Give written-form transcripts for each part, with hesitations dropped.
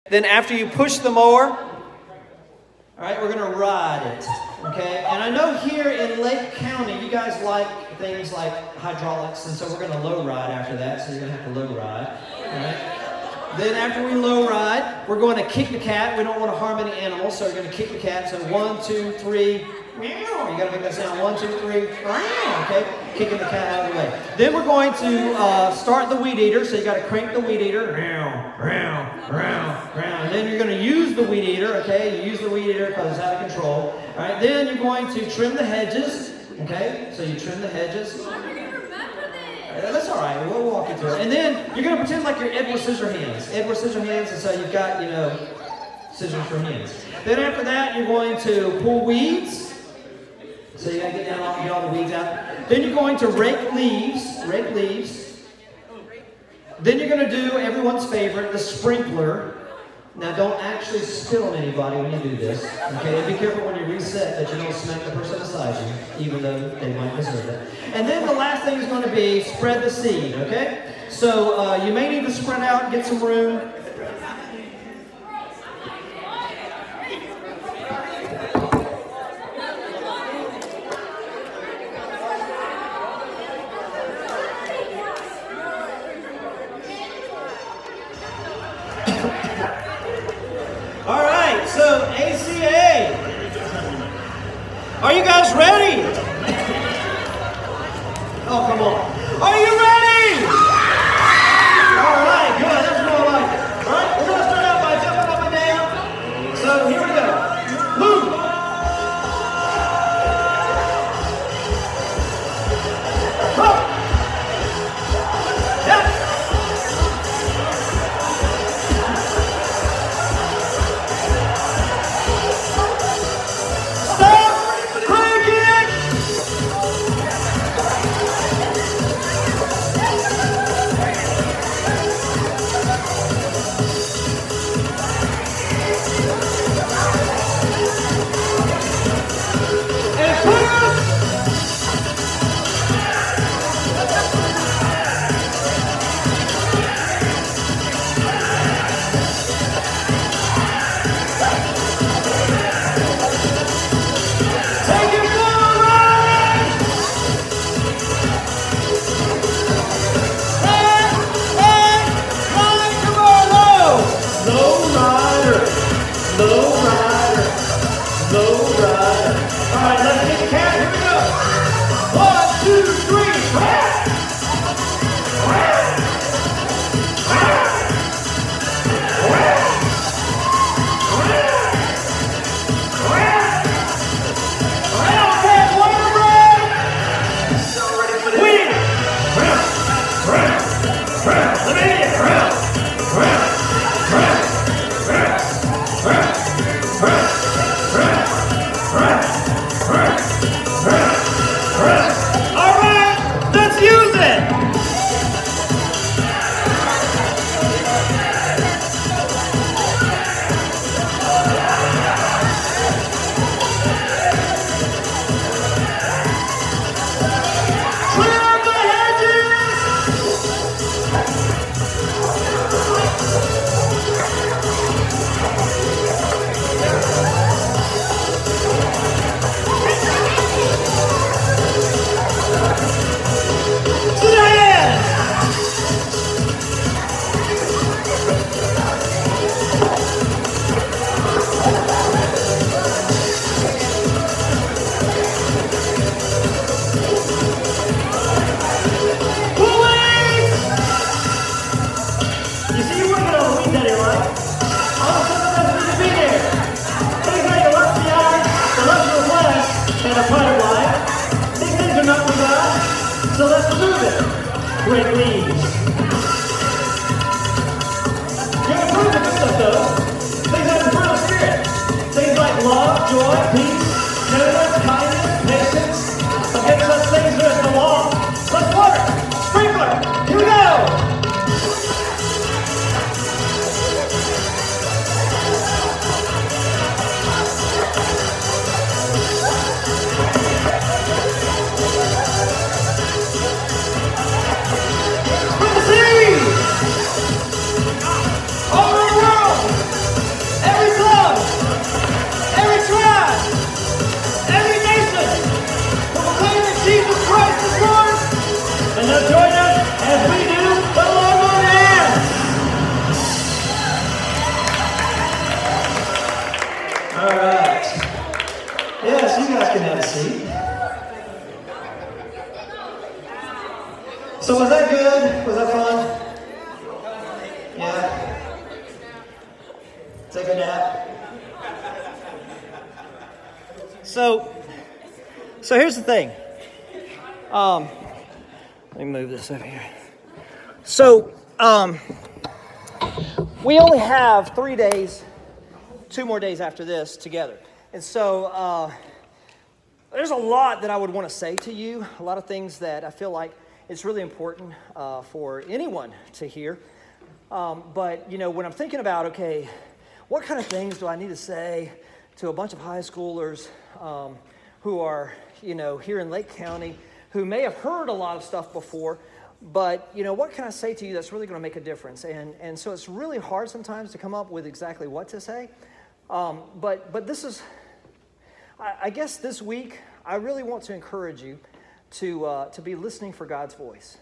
Then after you push the mower, all right, we're going to ride it, okay? And I know here in Lake County, you guys like things like hydraulics, and so we're going to low ride after that, so you're going to have to low ride, all right? Then after we low ride, we're going to kick the cat. We don't want to harm any animals, so we're going to kick the cat. So 1, 2, 3, meow. You got to make that sound. 1, 2, 3, meow, okay? Kicking the cat out of the way. Then we're going to start the weed eater, so you got to crank the weed eater, meow, meow, meow, meow. And then you're going to use the weed eater, okay? You use the weed eater because it's out of control. All right, then you're going to trim the hedges, okay? So you trim the hedges. That's all right. We'll walk you through it. And then you're going to pretend like you're Edward Scissorhands. Edward Scissorhands, and so you've got, you know, scissors for hands. Then after that, you're going to pull weeds. So you got to get all the weeds out. Then you're going to rake leaves. Rake leaves. Then you're going to do everyone's favorite, the sprinkler. Now, don't actually spit on anybody when you do this, okay? And be careful when you reset that you don't smack the person beside you, even though they might deserve it. And then the last thing is going to be spread the seed, okay? So you may need to spread out and get some room. All right, so ACA, are you guys ready? Oh, come on. Are you ready? All right, good. That's what I like. All right, we're going to start out by jumping up and down. So here we go. Move. Up. Yep. So let's move it. Great leaves. You're going to prove the good stuff, though. Things that improve the spirit. Things like love, joy, peace, gentleness, kindness, patience. Against such things there is no law. Let's work. Sprinkler. Here we go. Put the guys can have a seat. So was that good? Was that fun? Yeah. Take a nap. So here's the thing. Let me move this over here. So, we only have 3 days, 2 more days after this together. And so, there's a lot that I would want to say to you, a lot of things that I feel like it's really important for anyone to hear. But, you know, when I'm thinking about, okay, what kind of things do I need to say to a bunch of high schoolers who are, you know, here in Lake County, who may have heard a lot of stuff before, but, you know, what can I say to you that's really going to make a difference? And so it's really hard sometimes to come up with exactly what to say. But this is, I guess this week, I really want to encourage you to be listening for God's voice.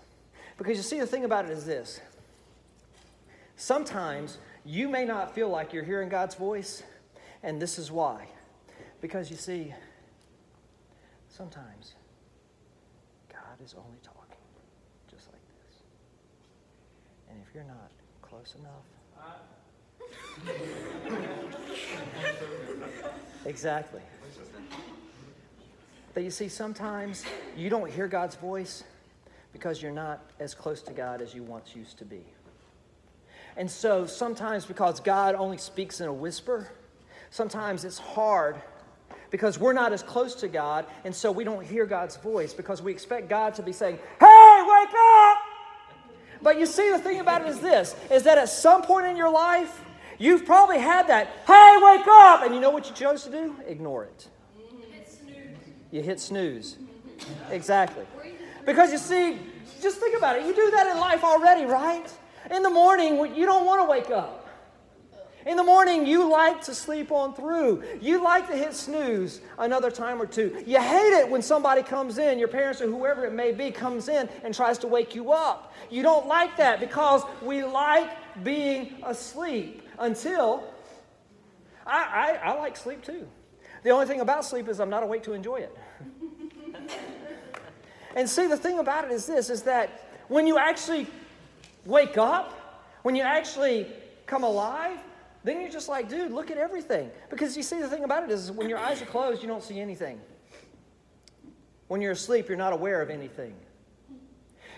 Because you see, the thing about it is this. Sometimes you may not feel like you're hearing God's voice, and this is why. Because you see, sometimes God is only talking just like this. And if you're not close enough... Exactly. But you see, sometimes you don't hear God's voice because you're not as close to God as you once used to be. And so sometimes because God only speaks in a whisper, sometimes it's hard because we're not as close to God, and so we don't hear God's voice because we expect God to be saying, "Hey, wake up!" But you see, the thing about it is this, is that at some point in your life, you've probably had that, "Hey, wake up!" And you know what you chose to do? Ignore it. You hit snooze. Exactly. Because you see, just think about it. You do that in life already, right? In the morning, you don't want to wake up. In the morning, you like to sleep on through. You like to hit snooze another time or two. You hate it when somebody comes in, your parents or whoever it may be, comes in and tries to wake you up. You don't like that because we like being asleep until... I like sleep too. The only thing about sleep is I'm not awake to enjoy it. And see, the thing about it is this, is that when you actually wake up, when you actually come alive, then you're just like, dude, look at everything. Because you see, the thing about it is when your eyes are closed, you don't see anything. When you're asleep, you're not aware of anything.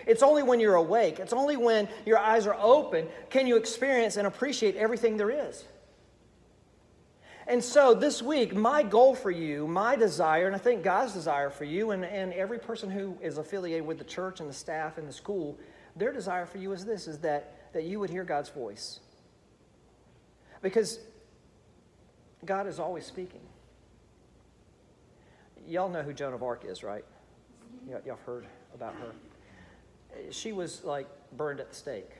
It's only when you're awake, it's only when your eyes are open, can you experience and appreciate everything there is. And so this week, my goal for you, my desire, and I think God's desire for you, and every person who is affiliated with the church and the staff and the school, their desire for you is this, is that you would hear God's voice. Because God is always speaking. Y'all know who Joan of Arc is, right? Y'all have heard about her. She was like burned at the stake.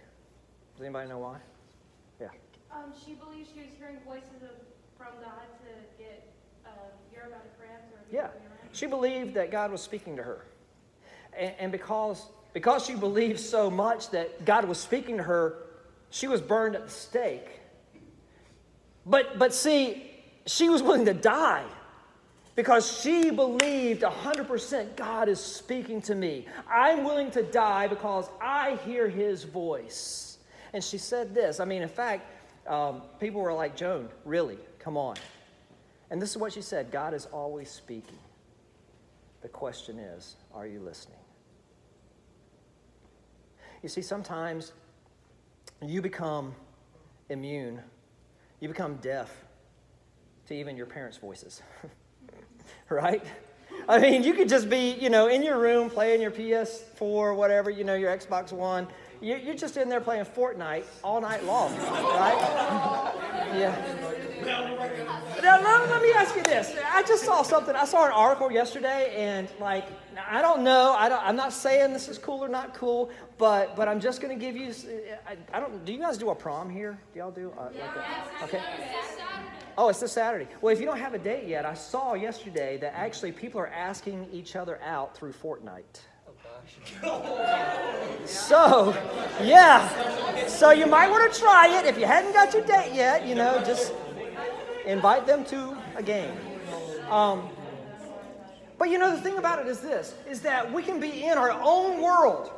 Does anybody know why? Yeah. She believes she was hearing voices from God to get aromatic crabs. Yeah. She believed that God was speaking to her. And because she believed so much that God was speaking to her, she was burned at the stake. But see, she was willing to die because she believed 100% God is speaking to me. I'm willing to die because I hear His voice. And she said this. I mean, in fact, people were like, "Joan, really? Come on." And this is what she said: God is always speaking. The question is, are you listening? You see, sometimes you become immune. You become deaf to even your parents' voices, right? I mean, you could just be, you know, in your room playing your PS4, whatever, you know, your Xbox One. You're just in there playing Fortnite all night long, right? Yeah. Now, let me ask you this. I just saw something. I saw an article yesterday, and like, I don't know. I'm not saying this is cool or not cool, but I'm just going to give you. I don't. Do you guys do a prom here? Do y'all do? Okay. Oh, it's this Saturday. Well, if you don't have a date yet, I saw yesterday that actually people are asking each other out through Fortnite. So, yeah. So you might want to try it. If you hadn't got your date yet, you know, just invite them to a game. But you know, the thing about it is this, is that we can be in our own world,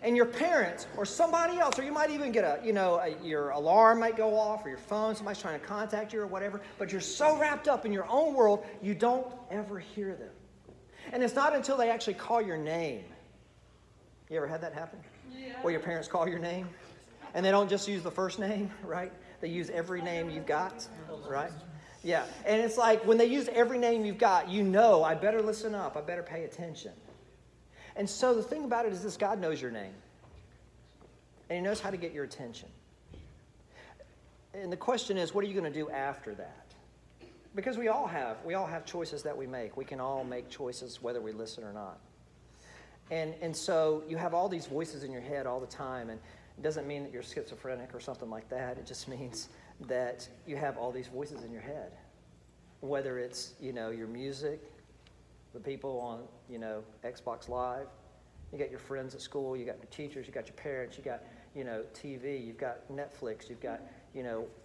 and your parents or somebody else, or you might even get your alarm might go off, or your phone, somebody's trying to contact you or whatever, but you're so wrapped up in your own world, you don't ever hear them. And it's not until they actually call your name. You ever had that happen? Yeah. Where your parents call your name, and they don't just use the first name, right? They use every name you've got, right? Yeah, and it's like when they use every name you've got, you know, I better listen up, I better pay attention. And so the thing about it is this, God knows your name. And He knows how to get your attention. And the question is, what are you going to do after that? Because we all have choices that we make. We can all make choices whether we listen or not. And so you have all these voices in your head all the time, and it doesn't mean that you're schizophrenic or something like that. It just means that you have all these voices in your head. Whether it's, your music, the people on, Xbox Live, you got your friends at school, you got your teachers, you got your parents, you got, TV, you've got Netflix, you've got,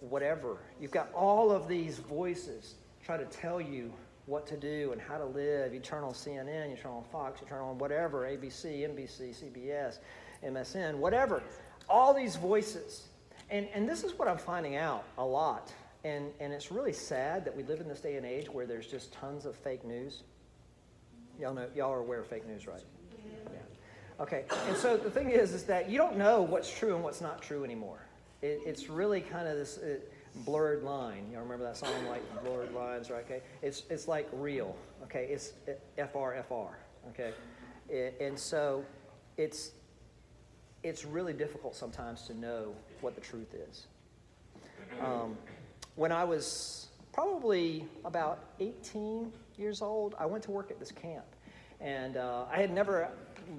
whatever. You've got all of these voices try to tell you what to do and how to live. You turn on CNN, you turn on Fox, you turn on whatever, ABC, NBC, CBS, MSN, whatever. All these voices. And this is what I'm finding out a lot. And it's really sad that we live in this day and age where there's just tons of fake news. Y'all are aware of fake news, right? Yeah. Okay. And so the thing is that you don't know what's true and what's not true anymore. It's really kind of this blurred line. Y'all remember that song, like Blurred Lines, right? Okay. It's like real. Okay. It's FR. Okay. And so it's really difficult sometimes to know what the truth is. When I was probably about 18 years old, I went to work at this camp. And I had never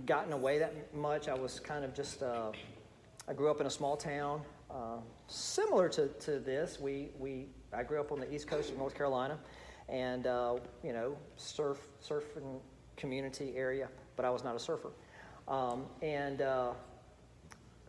gotten away that much. I was kind of just, I grew up in a small town. Similar to this, I grew up on the east coast of North Carolina. And, surfing community area, but I was not a surfer.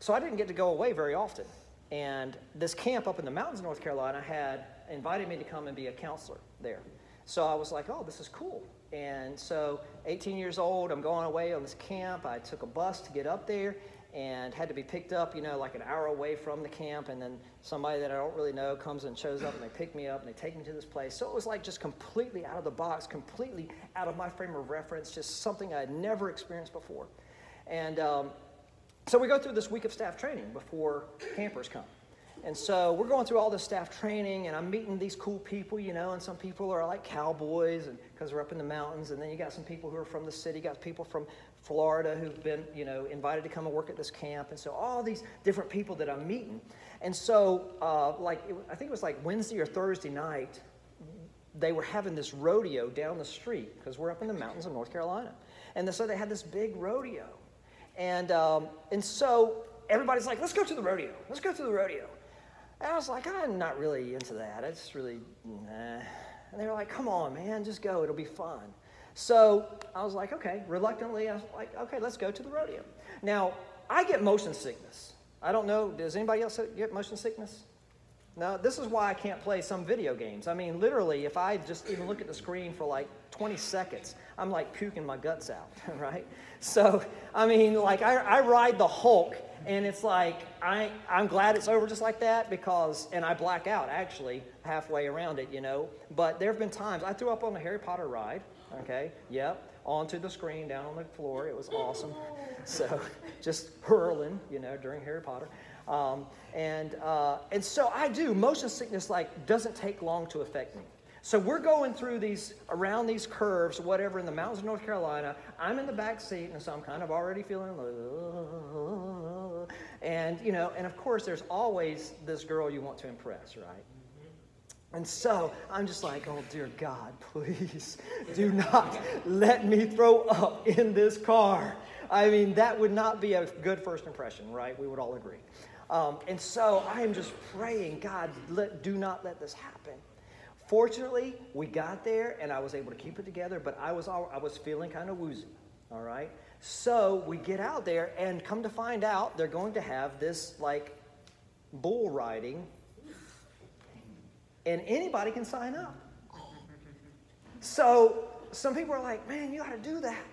So I didn't get to go away very often. And this camp up in the mountains of North Carolina had invited me to come and be a counselor there. So I was like, oh, this is cool. And so 18 years old, I'm going away on this camp. I took a bus to get up there and had to be picked up, like an hour away from the camp. And then somebody that I don't really know comes and shows up and they pick me up and they take me to this place. So it was like just completely out of the box, completely out of my frame of reference, just something I had never experienced before. And so we go through this week of staff training before campers come. And so we're going through all this staff training, and I'm meeting these cool people, and some people are like cowboys because they're up in the mountains. And then you got some people who are from the city, you got people from Florida who've been, invited to come and work at this camp. And so all these different people that I'm meeting. And so, I think it was like Wednesday or Thursday night, they were having this rodeo down the street because we're up in the mountains of North Carolina. And so they had this big rodeo. And so everybody's like, let's go to the rodeo. Let's go to the rodeo. And I was like, I'm not really into that. It's really, nah. And they were like, come on, man, just go. It'll be fun. So I was like, okay. Reluctantly, I was like, okay, let's go to the rodeo. Now, I get motion sickness. I don't know, does anybody else get motion sickness? No, this is why I can't play some video games. I mean, literally, if I just even look at the screen for like 20 seconds, I'm like puking my guts out, right? So, I mean, like I ride the Hulk, and it's like, I'm glad it's over just like that and I black out actually halfway around it, But there have been times, I threw up on the Harry Potter ride, okay? Yep, onto the screen, down on the floor. It was awesome. So, just hurling, during Harry Potter. And so I do. Motion sickness doesn't take long to affect me. So we're going through around these curves, whatever, in the mountains of North Carolina. I'm in the back seat, and so I'm kind of already feeling, and of course there's always this girl you want to impress, right? And so I'm just like, oh dear God, please do not let me throw up in this car. I mean, that would not be a good first impression, right? We would all agree. And so I am just praying, God, do not let this happen. Fortunately, we got there, and I was able to keep it together, but I was feeling kind of woozy, all right? So we get out there, and come to find out, they're going to have this, bull riding, and anybody can sign up. So some people are like, man, you got to do that.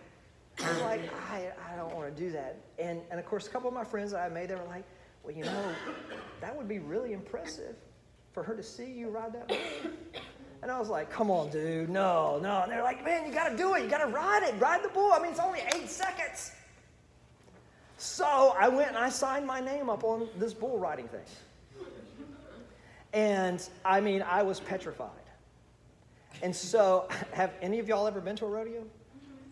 I was like, I don't want to do that. And of course, a couple of my friends that I made, they were like, well, you know, that would be really impressive for her to see you ride that bull. And I was like, come on, dude, no. And they're like, man, you got to do it. You got to ride it. Ride the bull. I mean, it's only 8 seconds. So I went and I signed my name up on this bull riding thing. And, I mean, I was petrified. And so, have any of y'all ever been to a rodeo?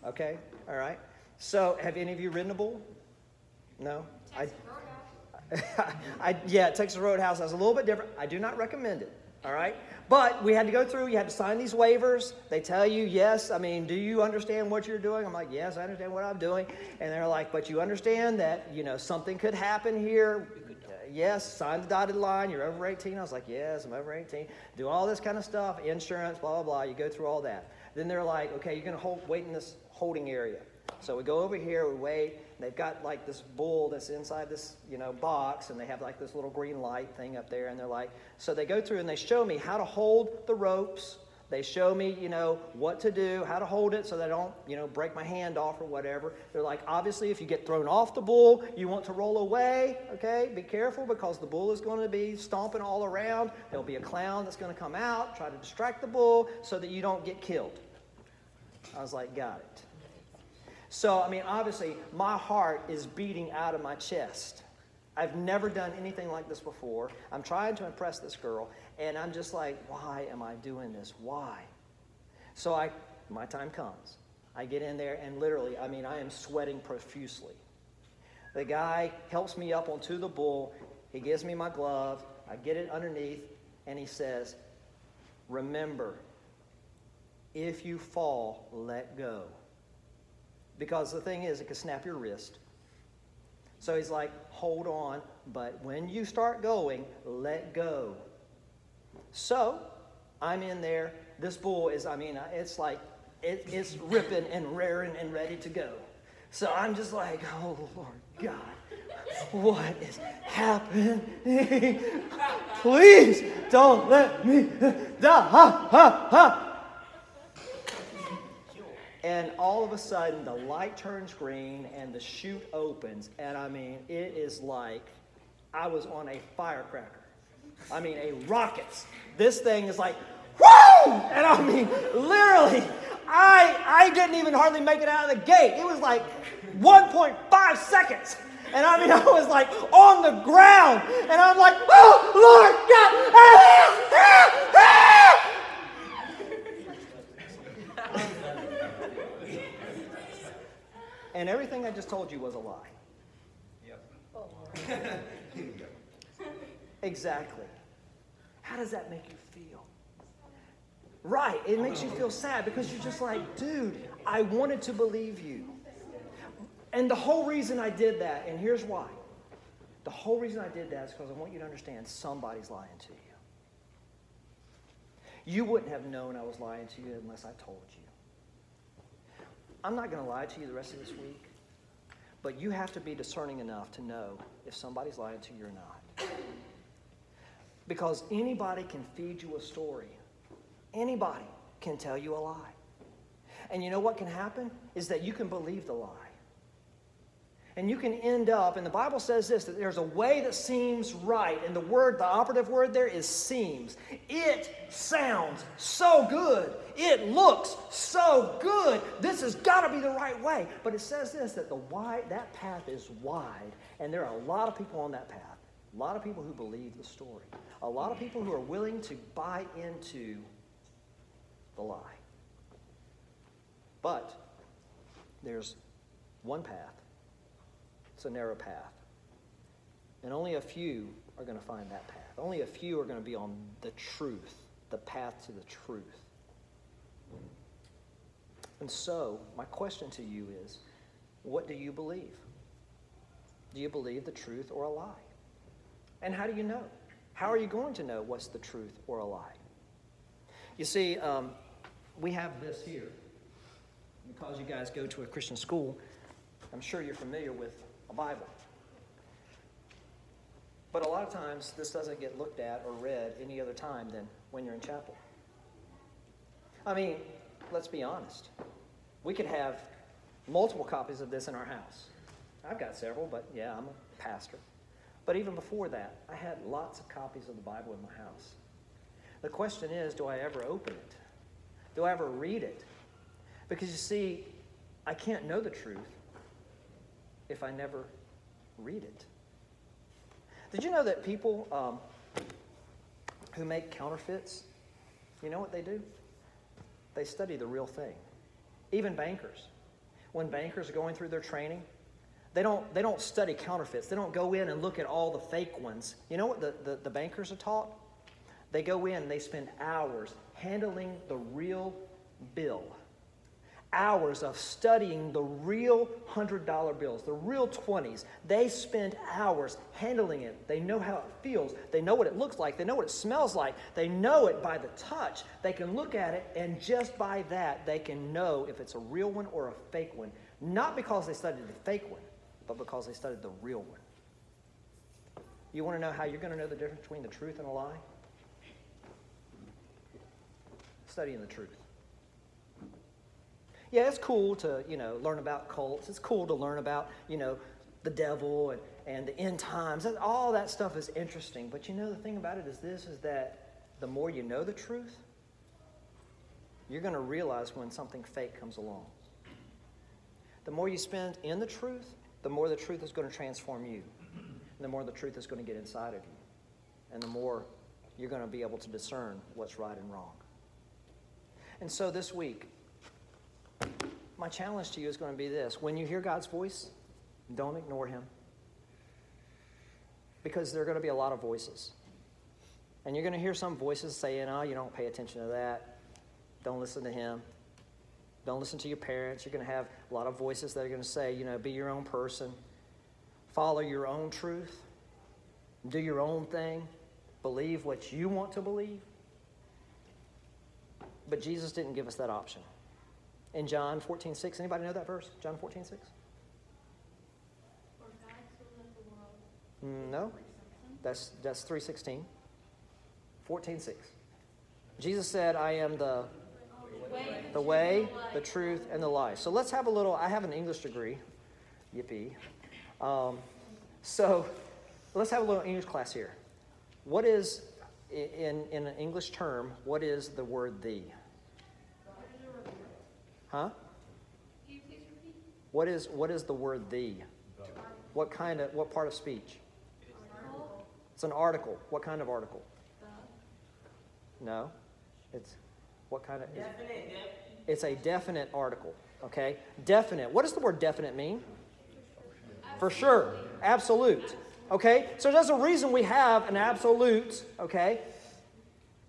Okay, all right. So, have any of you ridden a bull? No? Yeah, Texas Roadhouse. That's a little bit different. I do not recommend it, all right? But we had to go through, you had to sign these waivers. They tell you, yes, I mean, do you understand what you're doing? I'm like, yes, I understand what I'm doing. And they're like, but you understand that, you know, something could happen here. Yes, sign the dotted line. You're over 18. I was like, yes, I'm over 18. Do all this kind of stuff, insurance, blah, blah, blah. You go through all that. Then they're like, okay, you're going to wait in this holding area. So we go over here, we wait. They've got like this bull that's inside this, you know, box, and they have like this little green light thing up there. And they're like, so they go through and they show me how to hold the ropes. They show me, you know, what to do, how to hold it so that I don't, you know, break my hand off or whatever. They're like, obviously, if you get thrown off the bull, you want to roll away, okay? Be careful because the bull is going to be stomping all around. There'll be a clown that's going to come out, try to distract the bull so that you don't get killed. I was like, got it. So, I mean, obviously, my heart is beating out of my chest. I've never done anything like this before. I'm trying to impress this girl, and I'm just like, why am I doing this? Why? So my time comes. I get in there, and literally, I mean, I am sweating profusely. The guy helps me up onto the bull. He gives me my glove. I get it underneath, and he says, remember, if you fall, let go. Because the thing is, it could snap your wrist. So he's like, hold on, but when you start going, let go. So I'm in there. This bull is, I mean, it's like, it's ripping and raring and ready to go. So I'm just like, oh, Lord God, what is happening? Please don't let me die. Ha, ha, ha. And all of a sudden, the light turns green and the chute opens. And I mean, it is like I was on a firecracker. I mean, a rocket. This thing is like, whoo! And I mean, literally, I didn't even hardly make it out of the gate. It was like 1.5 seconds. And I mean, I was like on the ground. And I'm like, oh, Lord God, help, help, help! And everything I just told you was a lie. Yep. Exactly. How does that make you feel? Right. It makes you feel sad because you're just like, dude, I wanted to believe you. And the whole reason I did that, and here's why. The whole reason I did that is because I want you to understand somebody's lying to you. You wouldn't have known I was lying to you unless I told you. I'm not going to lie to you the rest of this week, but you have to be discerning enough to know if somebody's lying to you or not. Because anybody can feed you a story. Anybody can tell you a lie. And you know what can happen? Is that you can believe the lie. And you can end up, and the Bible says this, that there's a way that seems right. And the operative word there is seems. It sounds so good. It looks so good. This has got to be the right way. But it says this, that that path is wide. And there are a lot of people on that path. A lot of people who believe the story. A lot of people who are willing to buy into the lie. But there's one path. It's a narrow path. And only a few are going to find that path. Only a few are going to be on the truth, the path to the truth. And so, my question to you is, what do you believe? Do you believe the truth or a lie? And how do you know? How are you going to know what's the truth or a lie? You see, we have this here. Because you guys go to a Christian school, I'm sure you're familiar with a Bible. But a lot of times, this doesn't get looked at or read any other time than when you're in chapel. I mean, let's be honest. We could have multiple copies of this in our house. I've got several, but yeah, I'm a pastor. But even before that, I had lots of copies of the Bible in my house. The question is, do I ever open it? Do I ever read it? Because you see, I can't know the truth if I never read it. Did you know that people who make counterfeits, you know what they do? They study the real thing. Even bankers. When bankers are going through their training, they don't study counterfeits. They don't go in and look at all the fake ones. You know what the bankers are taught? They go in and they spend hours handling the real bill. Hours of studying the real $100 bills, the real 20s. They spend hours handling it. They know how it feels. They know what it looks like. They know what it smells like. They know it by the touch. They can look at it, and just by that, they can know if it's a real one or a fake one. Not because they studied the fake one, but because they studied the real one. You want to know how you're going to know the difference between the truth and a lie? Studying the truth. Yeah, it's cool to, learn about cults. It's cool to learn about, the devil and the end times. All that stuff is interesting. But the thing about it is that the more you know the truth, you're going to realize when something fake comes along. The more you spend in the truth, the more the truth is going to transform you. And the more the truth is going to get inside of you. And the more you're going to be able to discern what's right and wrong. And so this week, my challenge to you is going to be this. When you hear God's voice, don't ignore him. Because there are going to be a lot of voices. And you're going to hear some voices saying, you don't pay attention to that. Don't listen to him. Don't listen to your parents. You're going to have a lot of voices that are going to say, be your own person. Follow your own truth. Do your own thing. Believe what you want to believe. But Jesus didn't give us that option. In John 14:6, anybody know that verse? John 14:6? No, that's 3:16. 14:6. Jesus said, "I am the way, the truth, and the life." So let's have a little. I have an English degree. Yippee! So let's have a little English class here. What is, in an English term, what is the word "the"? Huh? What is the word "the"? What part of speech? It's an article. What kind of article? No. It's what kind of? It's a definite article. Okay? Definite. What does the word definite mean? For sure. Absolute. Okay? So there's a reason we have an absolute,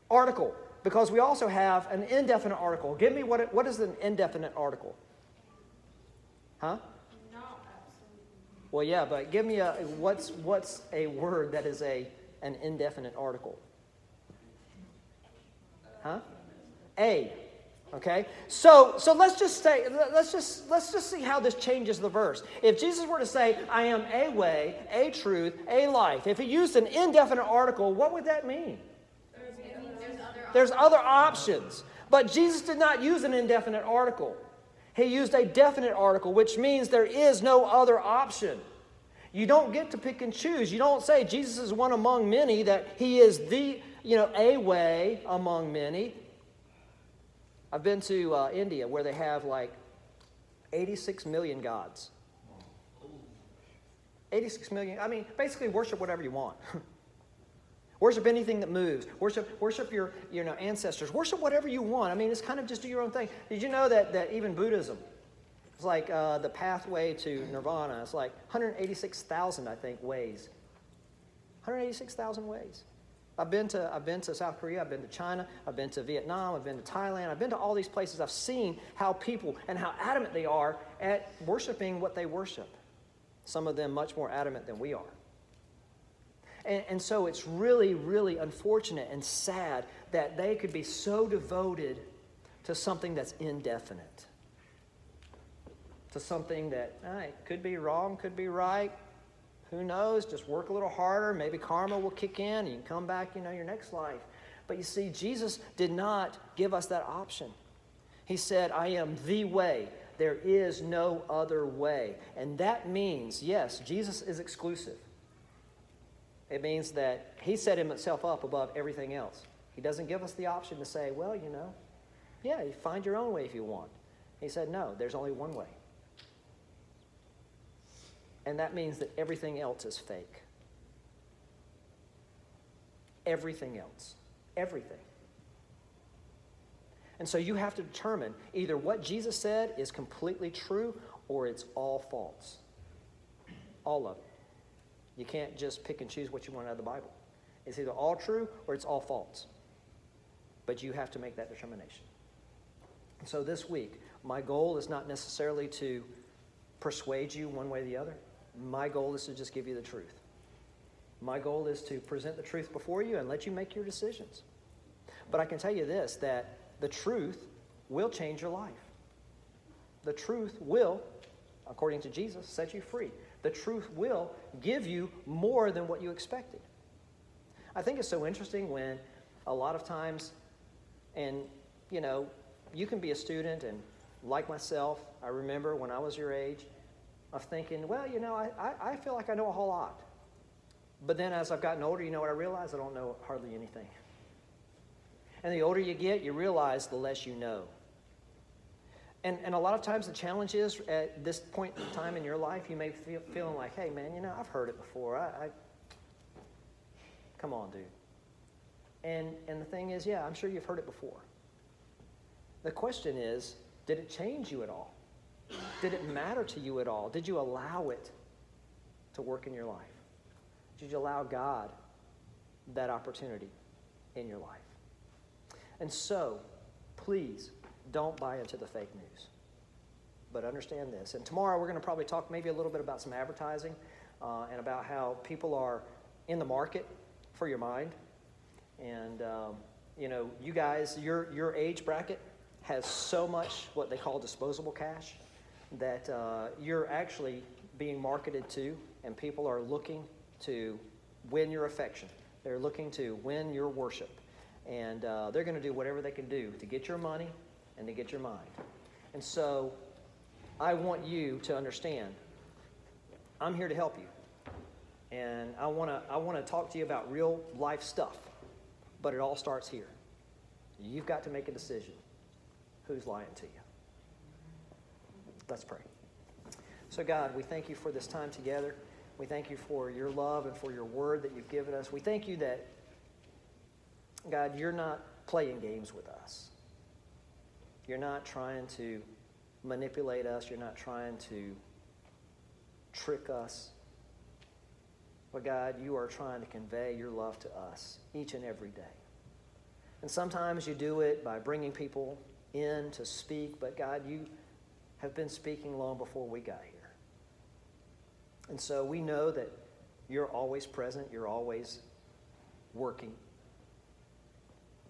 article. Because we also have an indefinite article. Give me what is an indefinite article? Huh? Not absolutely. Well, yeah, but give me what's a word that is an indefinite article? Huh? A. Okay? So let's just see how this changes the verse. If Jesus were to say, "I am a way, a truth, a life," if he used an indefinite article, what would that mean? There's other options. But Jesus did not use an indefinite article. He used a definite article, which means there is no other option. You don't get to pick and choose. You don't say Jesus is one among many, that he is the, a way among many. I've been to India where they have like 86 million gods. 86 million. I mean, basically worship whatever you want. Worship anything that moves. Worship your ancestors. Worship whatever you want. I mean, it's kind of just do your own thing. Did you know that even Buddhism, it's like the pathway to nirvana. It's like 186,000, I think, ways. 186,000 ways. I've been to South Korea. I've been to China. I've been to Vietnam. I've been to Thailand. I've been to all these places. I've seen how people and how adamant they are at worshiping what they worship. Some of them much more adamant than we are. And so it's really, really unfortunate and sad that they could be so devoted to something that's indefinite. To something that could be wrong, could be right. Who knows? Just work a little harder. Maybe karma will kick in and you can come back, your next life. But you see, Jesus did not give us that option. He said, I am the way. There is no other way. And that means, yes, Jesus is exclusive. It means that he set himself up above everything else. He doesn't give us the option to say, well, you know, yeah, you find your own way if you want. He said, no, there's only one way. And that means that everything else is fake. Everything else. Everything. And so you have to determine either what Jesus said is completely true or it's all false. All of it. You can't just pick and choose what you want out of the Bible. It's either all true or it's all false. But you have to make that determination. So this week, my goal is not necessarily to persuade you one way or the other. My goal is to just give you the truth. My goal is to present the truth before you and let you make your decisions. But I can tell you this, that the truth will change your life. The truth will, according to Jesus, set you free. The truth will give you more than what you expected. I think it's so interesting when a lot of times, and you know, you can be a student and like myself, I remember when I was your age, of thinking, well, you know, I feel like I know a whole lot. But then as I've gotten older, you know what I realize? I don't know hardly anything. And the older you get, you realize the less you know. And a lot of times the challenge is, at this point in time in your life, you may feel feeling like, hey, man, you know, I've heard it before. Come on, dude. And the thing is, yeah, I'm sure you've heard it before. The question is, did it change you at all? Did it matter to you at all? Did you allow it to work in your life? Did you allow God that opportunity in your life? And so, please, don't buy into the fake news. But understand this. And tomorrow we're going to probably talk maybe a little bit about some advertising and about how people are in the market for your mind. And, you know, you guys, your age bracket has so much what they call disposable cash that you're actually being marketed to, and people are looking to win your affection. They're looking to win your worship. And they're going to do whatever they can do to get your money and to get your mind. And so I want you to understand, I'm here to help you. And I want to talk to you about real life stuff. But it all starts here. You've got to make a decision. Who's lying to you? Let's pray. So God, we thank you for this time together. We thank you for your love and for your word that you've given us. We thank you that, God, you're not playing games with us. You're not trying to manipulate us. You're not trying to trick us. But God, you are trying to convey your love to us each and every day. And sometimes you do it by bringing people in to speak, but God, you have been speaking long before we got here. And so we know that you're always present, you're always working.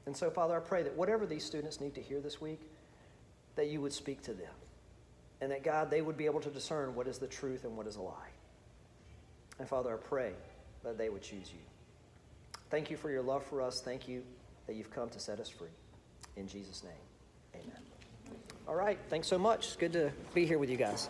And so, Father, I pray that whatever these students need to hear this week, that you would speak to them. And that, God, they would be able to discern what is the truth and what is a lie. And, Father, I pray that they would choose you. Thank you for your love for us. Thank you that you've come to set us free. In Jesus' name, amen. All right, thanks so much. It's good to be here with you guys.